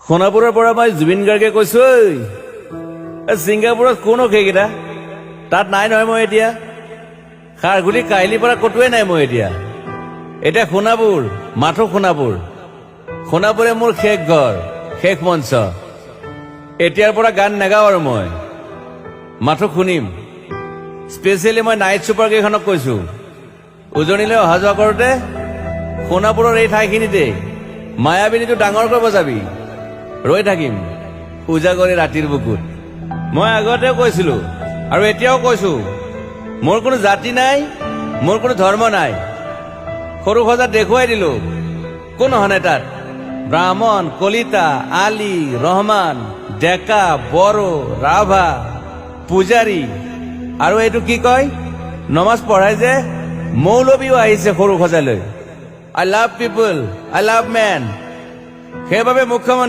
সোণাপুৰৰ পৰা মই জুবিন গাৰ্গে কৈছো ছিংগাপুৰত কোন সেইকেইটা তাত নাই নহয় মই এতিয়া খাৰঘুলি কাহিলীৰ পৰা কতোৱে নাই মই এতিয়া সোণাপুৰ মাথো সোণাপুৰে মোৰ শেষ ঘৰ শেষ মঞ্চ এতিয়াৰ পৰা গান নাগাওঁ আৰু মই মাথো শুনিম স্পেচিয়েলি মই নাইট ছুপাৰ কেইখনক কৈছো উজনিলৈ অহা যোৱা কৰোঁতে সোণাপুৰৰ এই ঠাইখিনিতে মায়াবিনীটো ডাঙৰকৈ বজাবি ৰৈ থাকিম উজাগৰি ৰাতিৰ বুকুত মই আগতেও কৈছিলো আৰু এতিয়াও কৈছো মোৰ কোনো জাতি নাই মোৰ কোনো ধৰ্ম নাই সৰু সজা দেখুৱাই দিলো কোন হনে তাত ব্ৰাহ্মণ কলিতা আলী ৰহমান ডেকা বড়ো ৰাভা পূজাৰী আৰু এইটো কি কয় নমাজ পঢ়াই যে মৌলবীও আহিছে সৰু সজালৈ I love people I love man সেইবাবে মুখ্যমন্ত্ৰী